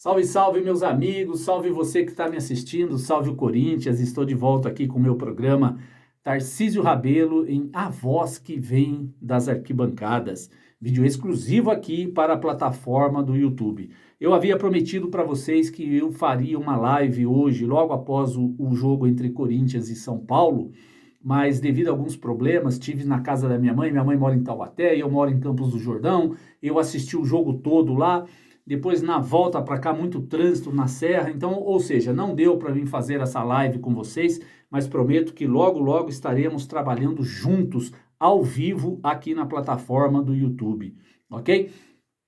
Salve, salve, meus amigos, salve você que está me assistindo, salve o Corinthians. Estou de volta aqui com o meu programa Tarcísio Rabelo em A Voz que Vem das Arquibancadas. Vídeo exclusivo aqui para a plataforma do YouTube. Eu havia prometido para vocês que eu faria uma live hoje, logo após o jogo entre Corinthians e São Paulo, mas devido a alguns problemas, estive na casa da minha mãe mora em Taubaté, eu moro em Campos do Jordão, eu assisti o jogo todo lá. Depois, na volta para cá, muito trânsito na serra. Então, ou seja, não deu para mim fazer essa live com vocês, mas prometo que logo, logo estaremos trabalhando juntos, ao vivo, aqui na plataforma do YouTube, ok?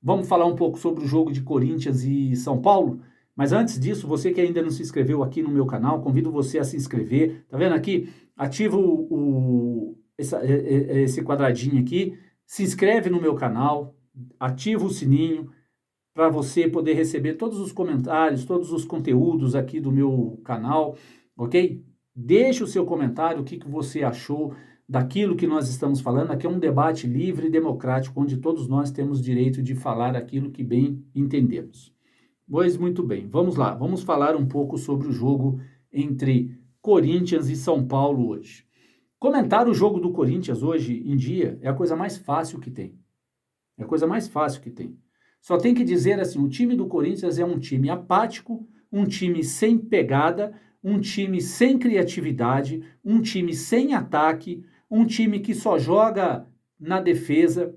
Vamos falar um pouco sobre o jogo de Corinthians e São Paulo? Mas antes disso, você que ainda não se inscreveu aqui no meu canal, convido você a se inscrever. Tá vendo aqui? Ativa esse quadradinho aqui, se inscreve no meu canal, ativa o sininho, para você poder receber todos os comentários, todos os conteúdos aqui do meu canal, ok? Deixe o seu comentário, o que você achou daquilo que nós estamos falando. Aqui é um debate livre e democrático, onde todos nós temos direito de falar aquilo que bem entendemos. Pois muito bem, vamos lá, vamos falar um pouco sobre o jogo entre Corinthians e São Paulo hoje. Comentar o jogo do Corinthians hoje em dia é a coisa mais fácil que tem. É a coisa mais fácil que tem. Só tem que dizer assim, o time do Corinthians é um time apático, um time sem pegada, um time sem criatividade, um time sem ataque, um time que só joga na defesa,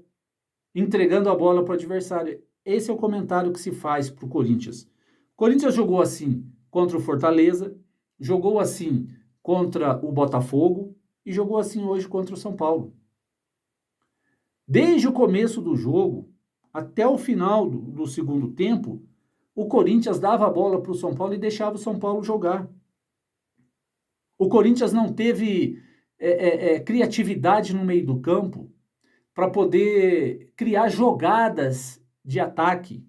entregando a bola para o adversário. Esse é o comentário que se faz para o Corinthians. O Corinthians jogou assim contra o Fortaleza, jogou assim contra o Botafogo e jogou assim hoje contra o São Paulo. Desde o começo do jogo, até o final do segundo tempo, o Corinthians dava a bola para o São Paulo e deixava o São Paulo jogar. O Corinthians não teve criatividade no meio do campo para poder criar jogadas de ataque.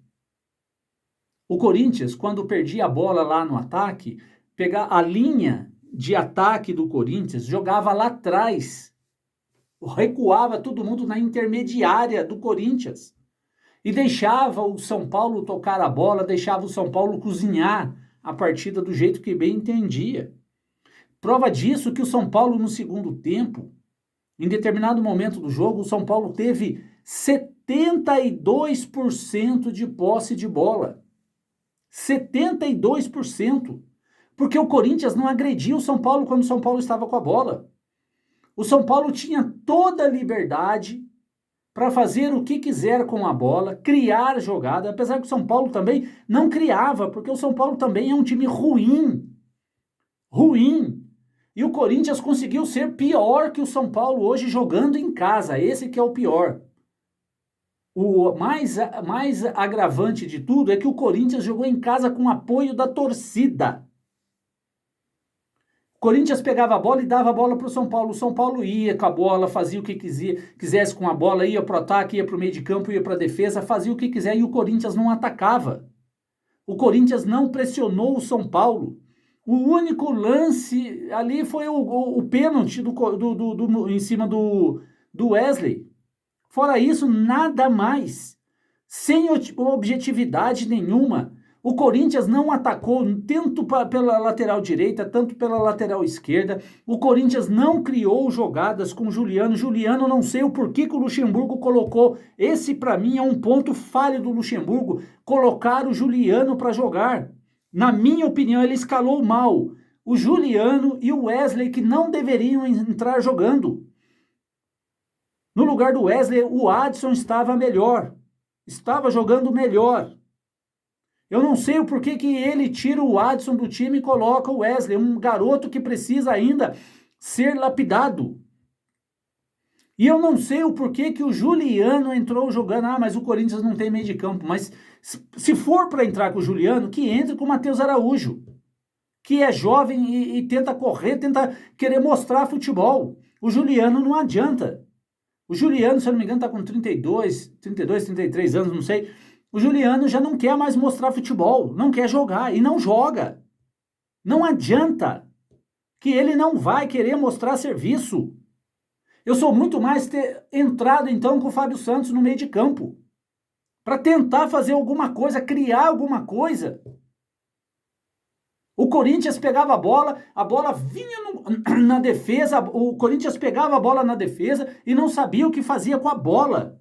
O Corinthians, quando perdia a bola lá no ataque, pegar a linha de ataque do Corinthians, jogava lá atrás, recuava todo mundo na intermediária do Corinthians. E deixava o São Paulo tocar a bola, deixava o São Paulo cozinhar a partida do jeito que bem entendia. Prova disso que o São Paulo, no segundo tempo, em determinado momento do jogo, o São Paulo teve 72% de posse de bola. 72%. Porque o Corinthians não agredia o São Paulo quando o São Paulo estava com a bola. O São Paulo tinha toda a liberdade para fazer o que quiser com a bola, criar jogada, apesar que o São Paulo também não criava, porque o São Paulo também é um time ruim. Ruim. E o Corinthians conseguiu ser pior que o São Paulo hoje jogando em casa. Esse que é o pior. O mais agravante de tudo é que o Corinthians jogou em casa com apoio da torcida. O Corinthians pegava a bola e dava a bola para o São Paulo. O São Paulo ia com a bola, fazia o que quisesse com a bola, ia para o ataque, ia para o meio de campo, ia para a defesa, fazia o que quiser e o Corinthians não atacava. O Corinthians não pressionou o São Paulo. O único lance ali foi o pênalti em cima do Wesley. Fora isso, nada mais. Sem objetividade nenhuma. O Corinthians não atacou tanto pela lateral direita, tanto pela lateral esquerda. O Corinthians não criou jogadas com o Juliano. Juliano, não sei o porquê que o Luxemburgo colocou. Esse, para mim, é um ponto falho do Luxemburgo. Colocar o Juliano para jogar. Na minha opinião, ele escalou mal o Juliano e o Wesley, que não deveriam entrar jogando. No lugar do Wesley, o Adson estava melhor. Estava jogando melhor. Eu não sei o porquê que ele tira o Adson do time e coloca o Wesley, um garoto que precisa ainda ser lapidado. E eu não sei o porquê que o Juliano entrou jogando. Ah, mas o Corinthians não tem meio de campo. Mas se for para entrar com o Juliano, que entre com o Matheus Araújo, que é jovem e tenta correr, tenta querer mostrar futebol. O Juliano não adianta. O Juliano, se eu não me engano, está com 32, 33 anos, não sei. O Juliano já não quer mais mostrar futebol, não quer jogar e não joga. Não adianta que ele não vai querer mostrar serviço. Eu sou muito mais ter entrado então com o Fábio Santos no meio de campo. para tentar fazer alguma coisa, criar alguma coisa. O Corinthians pegava a bola vinha na defesa, o Corinthians pegava a bola na defesa e não sabia o que fazia com a bola.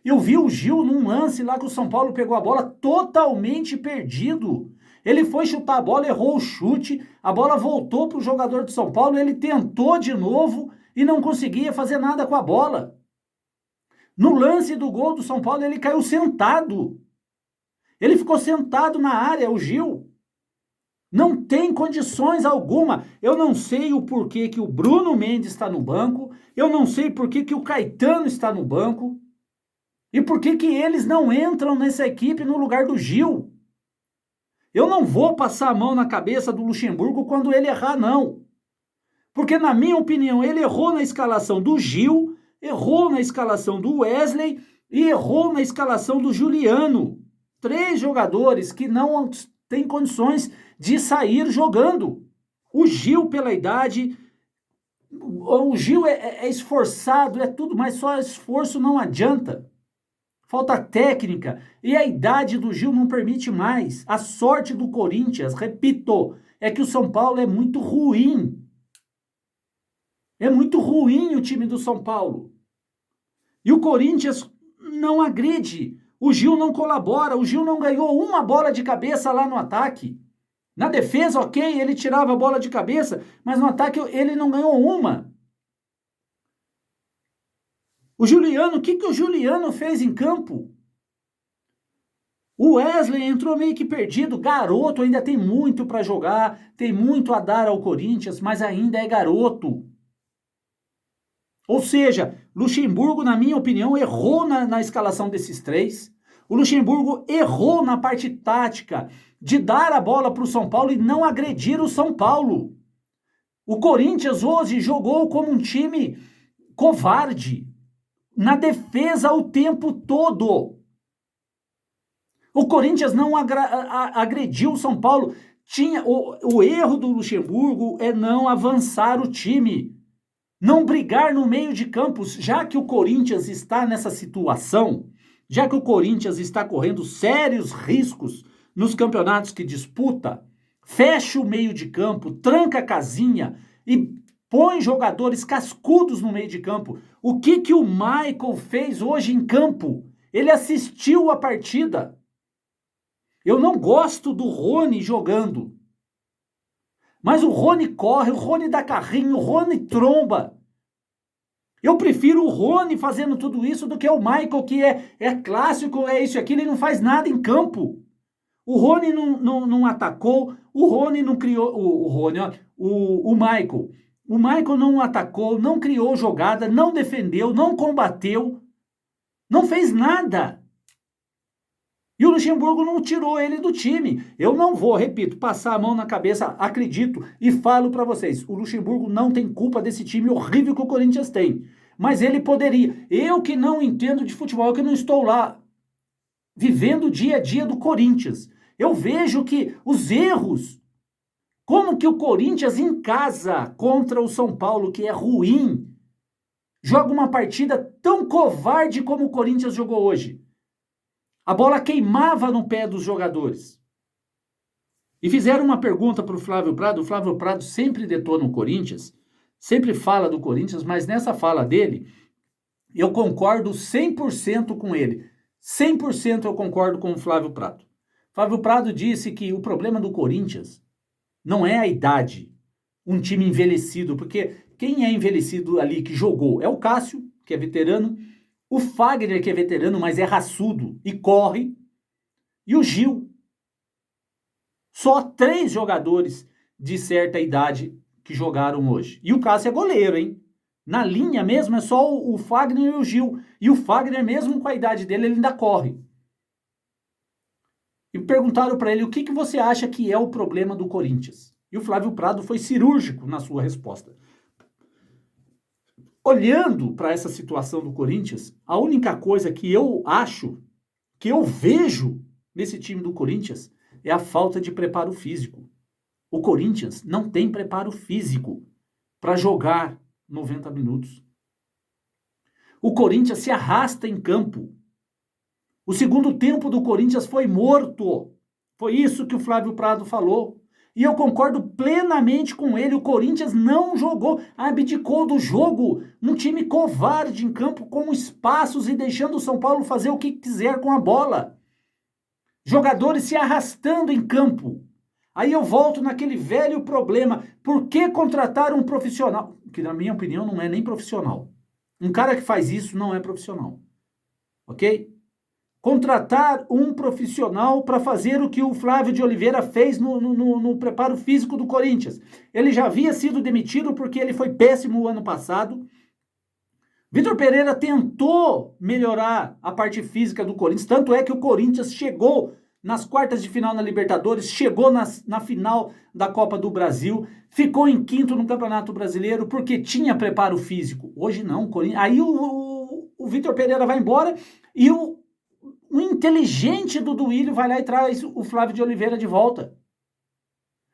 Eu vi o Gil num lance lá que o São Paulo pegou a bola totalmente perdido. Ele foi chutar a bola, errou o chute, a bola voltou para o jogador do São Paulo, ele tentou de novo e não conseguia fazer nada com a bola. No lance do gol do São Paulo, ele caiu sentado. Ele ficou sentado na área, o Gil. Não tem condições alguma. Eu não sei o porquê que o Bruno Mendes está no banco, eu não sei porquê que o Caetano está no banco, e por que eles não entram nessa equipe no lugar do Gil. Eu não vou passar a mão na cabeça do Luxemburgo quando ele errar, não. Porque, na minha opinião, ele errou na escalação do Gil, errou na escalação do Wesley e errou na escalação do Juliano. 3 jogadores que não têm condições de sair jogando. O Gil, pela idade, o Gil é esforçado, é tudo, mas só esforço não adianta. Falta técnica e a idade do Gil não permite mais. A sorte do Corinthians, repito, é que o São Paulo é muito ruim. É muito ruim o time do São Paulo. E o Corinthians não agride. O Gil não colabora. O Gil não ganhou uma bola de cabeça lá no ataque. Na defesa, ok, ele tirava a bola de cabeça, mas no ataque ele não ganhou uma. O Juliano, o que o Juliano fez em campo? O Wesley entrou meio que perdido, garoto, ainda tem muito para jogar, tem muito a dar ao Corinthians, mas ainda é garoto. Ou seja, Luxemburgo, na minha opinião, errou na escalação desses 3. O Luxemburgo errou na parte tática de dar a bola para o São Paulo e não agredir o São Paulo. O Corinthians hoje jogou como um time covarde, na defesa o tempo todo. O Corinthians não agrediu o São Paulo. O erro do Luxemburgo é não avançar o time, não brigar no meio de campos, já que o Corinthians está nessa situação, já que o Corinthians está correndo sérios riscos nos campeonatos que disputa, fecha o meio de campo, tranca a casinha e põe jogadores cascudos no meio de campo. O que o Michael fez hoje em campo? Ele assistiu a partida. Eu não gosto do Rony jogando. Mas o Rony corre, o Rony dá carrinho, o Rony tromba. Eu prefiro o Rony fazendo tudo isso do que o Michael, que é clássico, é isso e aquilo, e não faz nada em campo. O Rony não atacou, o Rony não criou, o Michael. O Michael não atacou, não criou jogada, não defendeu, não combateu, não fez nada. E o Luxemburgo não tirou ele do time. Eu não vou, repito, passar a mão na cabeça, acredito e falo para vocês. O Luxemburgo não tem culpa desse time horrível que o Corinthians tem. Mas ele poderia. Eu que não entendo de futebol, eu que não estou lá vivendo o dia a dia do Corinthians. Eu vejo que os erros, como que o Corinthians em casa contra o São Paulo, que é ruim, joga uma partida tão covarde como o Corinthians jogou hoje. A bola queimava no pé dos jogadores. E fizeram uma pergunta para o Flávio Prado. O Flávio Prado sempre detona o Corinthians, sempre fala do Corinthians, mas nessa fala dele, eu concordo 100% com ele. 100% eu concordo com o Flávio Prado. Flávio Prado disse que o problema do Corinthians não é a idade, um time envelhecido, porque quem é envelhecido ali que jogou é o Cássio, que é veterano, o Fagner, que é veterano, mas é raçudo e corre, e o Gil. Só 3 jogadores de certa idade que jogaram hoje. E o Cássio é goleiro, hein? Na linha mesmo é só o Fagner e o Gil. E o Fagner, mesmo com a idade dele, ele ainda corre. E perguntaram para ele o que você acha que é o problema do Corinthians. E o Flávio Prado foi cirúrgico na sua resposta. Olhando para essa situação do Corinthians, a única coisa que eu acho, que eu vejo nesse time do Corinthians, é a falta de preparo físico. O Corinthians não tem preparo físico para jogar 90 minutos. O Corinthians se arrasta em campo. O segundo tempo do Corinthians foi morto. Foi isso que o Flávio Prado falou. E eu concordo plenamente com ele. O Corinthians não jogou, abdicou do jogo. Um time covarde em campo, com espaços e deixando o São Paulo fazer o que quiser com a bola. Jogadores se arrastando em campo. Aí eu volto naquele velho problema. Por que contratar um profissional? Que na minha opinião não é nem profissional. Um cara que faz isso não é profissional. Ok? Contratar um profissional para fazer o que o Flávio de Oliveira fez no preparo físico do Corinthians. Ele já havia sido demitido porque ele foi péssimo o ano passado. Vitor Pereira tentou melhorar a parte física do Corinthians, tanto é que o Corinthians chegou nas quartas de final na Libertadores, chegou na final da Copa do Brasil, ficou em quinto no Campeonato Brasileiro porque tinha preparo físico. Hoje não, Corinthians. Aí o Vitor Pereira vai embora e o inteligente do Duílio vai lá e traz o Flávio de Oliveira de volta.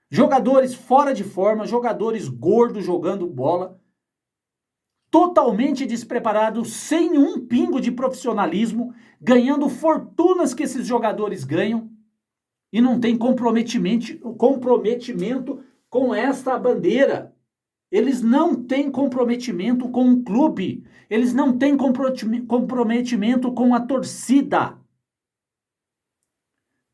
Jogadores fora de forma, jogadores gordos jogando bola, totalmente despreparados, sem um pingo de profissionalismo, ganhando fortunas que esses jogadores ganham e não tem comprometimento com esta bandeira. Eles não têm comprometimento com o clube, eles não têm comprometimento com a torcida.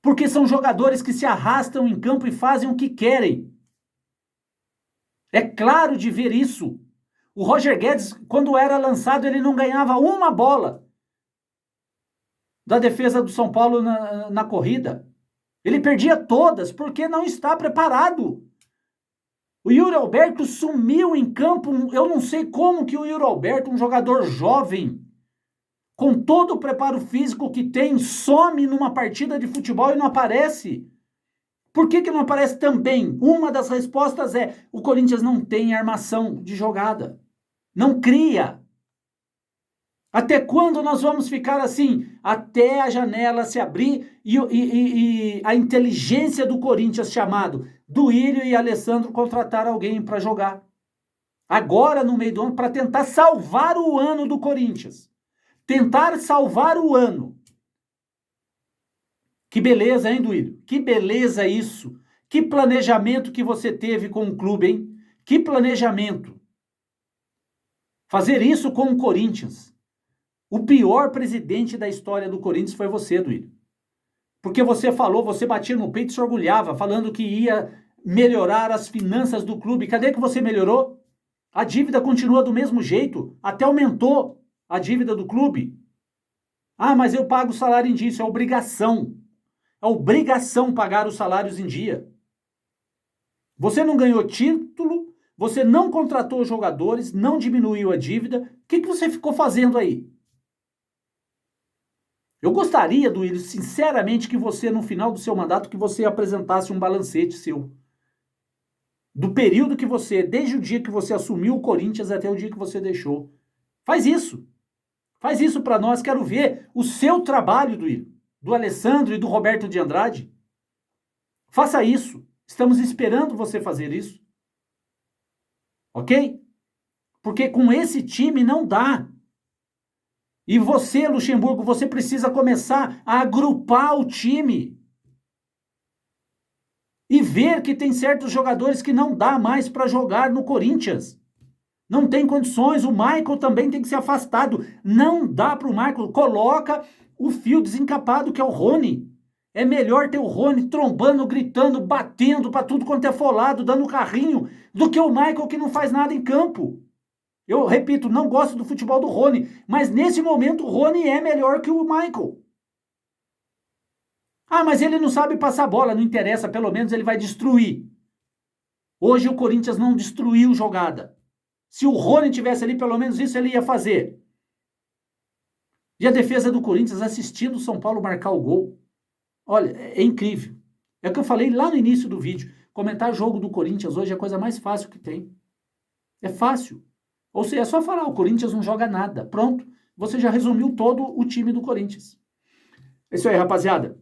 Porque são jogadores que se arrastam em campo e fazem o que querem. É claro de ver isso. O Roger Guedes, quando era lançado, ele não ganhava uma bola da defesa do São Paulo na corrida. Ele perdia todas porque não está preparado. O Yuri Alberto sumiu em campo. Eu não sei como que o Yuri Alberto, um jogador jovem, com todo o preparo físico que tem, some numa partida de futebol e não aparece. Por que não aparece também? Uma das respostas é: o Corinthians não tem armação de jogada. Não cria. Até quando nós vamos ficar assim? Até a janela se abrir e a inteligência do Corinthians, chamado Duílio e Alessandro, contratar alguém para jogar. Agora, no meio do ano, para tentar salvar o ano do Corinthians. Tentar salvar o ano. Que beleza, hein, Duílio? Que beleza isso. Que planejamento que você teve com o clube, hein? Que planejamento. Fazer isso com o Corinthians. O pior presidente da história do Corinthians foi você, Duílio. Porque você falou, você batia no peito e se orgulhava, falando que ia melhorar as finanças do clube. Cadê que você melhorou? A dívida continua do mesmo jeito, até aumentou a dívida do clube. Ah, mas eu pago o salário em dia, isso é obrigação. É obrigação pagar os salários em dia. Você não ganhou título, você não contratou jogadores, não diminuiu a dívida. O que você ficou fazendo aí? Eu gostaria, Duílio, sinceramente, que você, no final do seu mandato, que você apresentasse um balancete seu. Do período que você, desde o dia que você assumiu o Corinthians até o dia que você deixou. Faz isso. Faz isso para nós. Quero ver o seu trabalho, Duílio, do Alessandro e do Roberto de Andrade. Faça isso. Estamos esperando você fazer isso. Ok? Porque com esse time não dá. E você, Luxemburgo, você precisa começar a agrupar o time. E ver que tem certos jogadores que não dá mais para jogar no Corinthians. Não tem condições. O Michael também tem que ser afastado. Não dá para o Michael. Coloca o fio desencapado, que é o Rony. É melhor ter o Rony trombando, gritando, batendo para tudo quanto é folado, dando carrinho, do que o Michael que não faz nada em campo. Eu repito, não gosto do futebol do Rony, mas nesse momento o Rony é melhor que o Michael. Ah, mas ele não sabe passar bola, não interessa, pelo menos ele vai destruir. Hoje o Corinthians não destruiu jogada. Se o Rony tivesse ali, pelo menos isso ele ia fazer. E a defesa do Corinthians assistindo o São Paulo marcar o gol. Olha, é incrível. É o que eu falei lá no início do vídeo. Comentar jogo do Corinthians hoje é a coisa mais fácil que tem. É fácil. Ou seja, é só falar, o Corinthians não joga nada. Pronto, você já resumiu todo o time do Corinthians. É isso aí, rapaziada.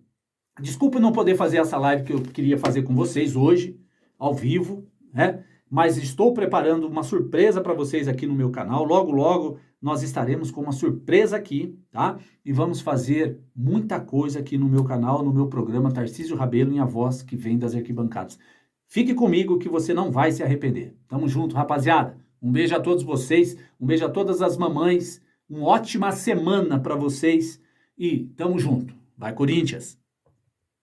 Desculpe não poder fazer essa live que eu queria fazer com vocês hoje, ao vivo, né? mas estou preparando uma surpresa para vocês aqui no meu canal. Logo, logo nós estaremos com uma surpresa aqui, tá? E vamos fazer muita coisa aqui no meu canal, no meu programa Tarcísio Rabelo em A Voz que Vem das Arquibancadas. Fique comigo que você não vai se arrepender. Tamo junto, rapaziada. Um beijo a todos vocês, um beijo a todas as mamães, uma ótima semana para vocês e tamo junto. Vai, Corinthians!